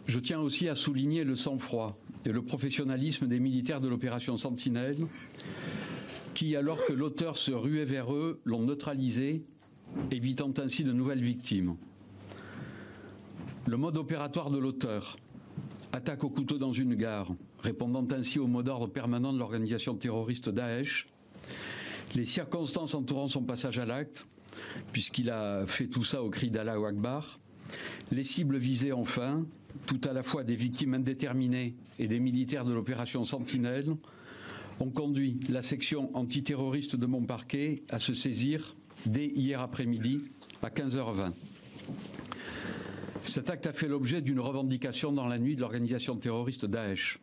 Je tiens aussi à souligner le sang-froid et le professionnalisme des militaires de l'opération Sentinelle qui, alors que l'auteur se ruait vers eux, l'ont neutralisé, évitant ainsi de nouvelles victimes. Le mode opératoire de l'auteur, attaque au couteau dans une gare, répondant ainsi au mot d'ordre permanent de l'organisation terroriste Daesh, les circonstances entourant son passage à l'acte, puisqu'il a fait tout ça au cri d'Allahu Akbar, les cibles visées enfin, tout à la fois des victimes indéterminées et des militaires de l'opération Sentinelle, ont conduit la section antiterroriste de mon parquet à se saisir dès hier après-midi à 15h20. Cet acte a fait l'objet d'une revendication dans la nuit de l'organisation terroriste Daesh.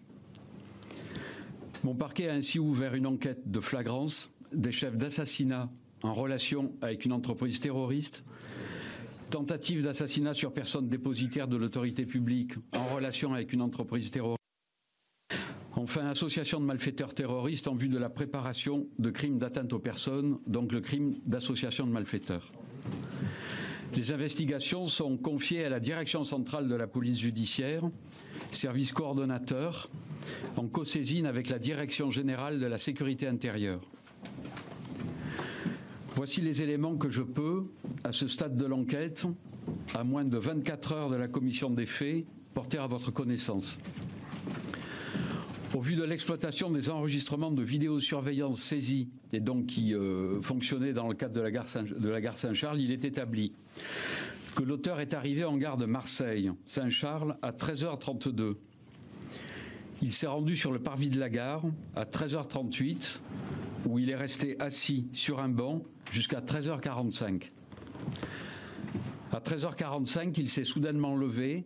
Mon parquet a ainsi ouvert une enquête de flagrance des chefs d'assassinat en relation avec une entreprise terroriste, tentative d'assassinat sur personne dépositaire de l'autorité publique en relation avec une entreprise terroriste, enfin association de malfaiteurs terroristes en vue de la préparation de crimes d'atteinte aux personnes, donc le crime d'association de malfaiteurs. Les investigations sont confiées à la Direction centrale de la police judiciaire, service coordonnateur, en co-saisine avec la Direction générale de la sécurité intérieure. Voici les éléments que je peux, à ce stade de l'enquête, à moins de 24 heures de la commission des faits, porter à votre connaissance. Au vu de l'exploitation des enregistrements de vidéosurveillance saisis et donc qui fonctionnaient dans le cadre de la gare Saint-Charles, il est établi que l'auteur est arrivé en gare de Marseille, Saint-Charles, à 13h32. Il s'est rendu sur le parvis de la gare à 13h38, où il est resté assis sur un banc jusqu'à 13h45. À 13h45, il s'est soudainement levé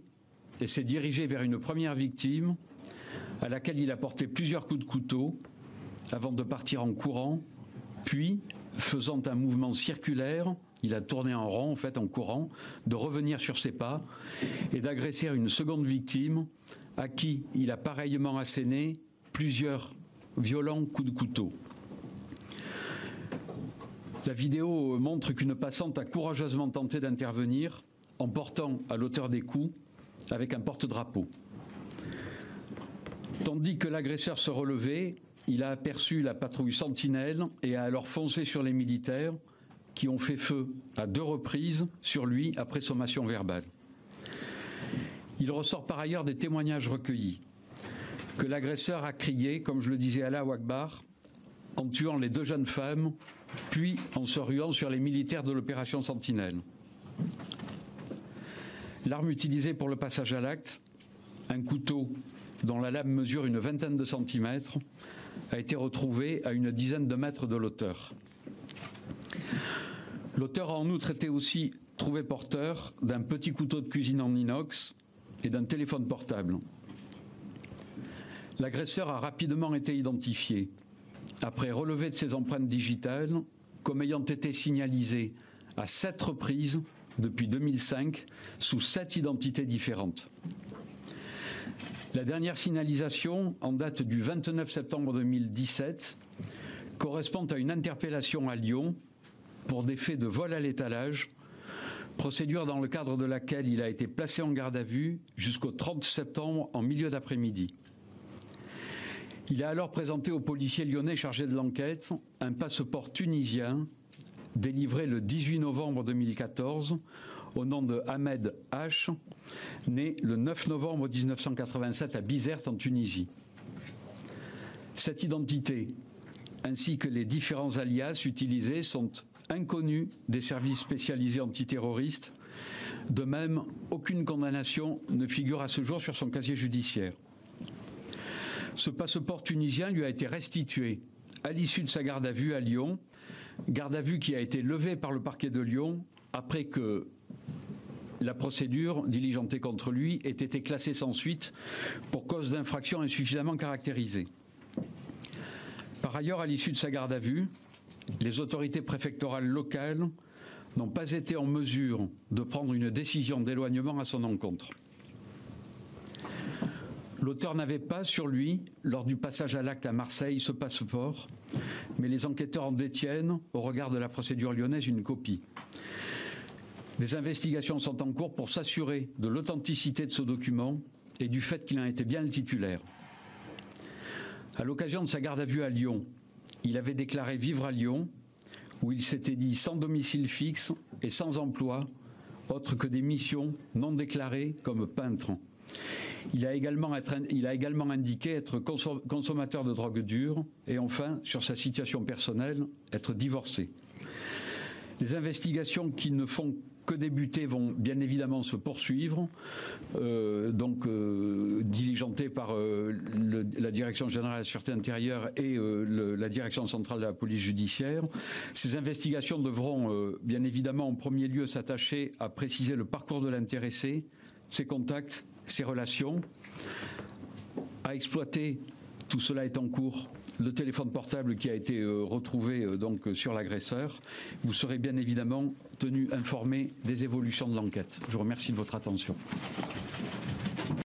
et s'est dirigé vers une première victime à laquelle il a porté plusieurs coups de couteau avant de partir en courant, puis, faisant un mouvement circulaire, il a tourné en rond, en fait, en courant, de revenir sur ses pas et d'agresser une seconde victime à qui il a pareillement asséné plusieurs violents coups de couteau. La vidéo montre qu'une passante a courageusement tenté d'intervenir en portant à l'auteur des coups avec un porte-drapeau. Tandis que l'agresseur se relevait, il a aperçu la patrouille Sentinelle et a alors foncé sur les militaires qui ont fait feu à 2 reprises sur lui après sommation verbale. Il ressort par ailleurs des témoignages recueillis que l'agresseur a crié, comme je le disais, Allahu Akbar, en tuant les 2 jeunes femmes, puis en se ruant sur les militaires de l'opération Sentinelle. L'arme utilisée pour le passage à l'acte, un couteau dont la lame mesure une vingtaine de centimètres, a été retrouvée à une dizaine de mètres de l'auteur. L'auteur a en outre été aussi trouvé porteur d'un petit couteau de cuisine en inox et d'un téléphone portable. L'agresseur a rapidement été identifié, après relevé de ses empreintes digitales, comme ayant été signalisé à 7 reprises depuis 2005 sous 7 identités différentes. La dernière signalisation, en date du 29 septembre 2017, correspond à une interpellation à Lyon pour des faits de vol à l'étalage, procédure dans le cadre de laquelle il a été placé en garde à vue jusqu'au 30 septembre en milieu d'après-midi. Il a alors présenté aux policiers lyonnais chargés de l'enquête un passeport tunisien délivré le 18 novembre 2014 au nom de Ahmed H, né le 9 novembre 1987 à Bizerte en Tunisie. Cette identité, ainsi que les différents alias utilisés, sont inconnus des services spécialisés antiterroristes. De même, aucune condamnation ne figure à ce jour sur son casier judiciaire. Ce passeport tunisien lui a été restitué à l'issue de sa garde à vue à Lyon, garde à vue qui a été levée par le parquet de Lyon après que la procédure diligentée contre lui ait été classée sans suite pour cause d'infraction insuffisamment caractérisée. Par ailleurs, à l'issue de sa garde à vue, les autorités préfectorales locales n'ont pas été en mesure de prendre une décision d'éloignement à son encontre. L'auteur n'avait pas sur lui, lors du passage à l'acte à Marseille, ce passeport, mais les enquêteurs en détiennent, au regard de la procédure lyonnaise, une copie. Des investigations sont en cours pour s'assurer de l'authenticité de ce document et du fait qu'il en était bien le titulaire. À l'occasion de sa garde à vue à Lyon, il avait déclaré vivre à Lyon, où il s'était dit sans domicile fixe et sans emploi, autre que des missions non déclarées comme peintre. Il a également indiqué être consommateur de drogue dure et enfin, sur sa situation personnelle, être divorcé. Les investigations qui ne font que débuter vont bien évidemment se poursuivre, diligentées par la Direction générale de la Sûreté intérieure et la Direction centrale de la police judiciaire. Ces investigations devront bien évidemment en premier lieu s'attacher à préciser le parcours de l'intéressé, ses contacts, ses relations, à exploiter, tout cela est en cours, le téléphone portable qui a été retrouvé donc sur l'agresseur. Vous serez bien évidemment tenu informé des évolutions de l'enquête. Je vous remercie de votre attention.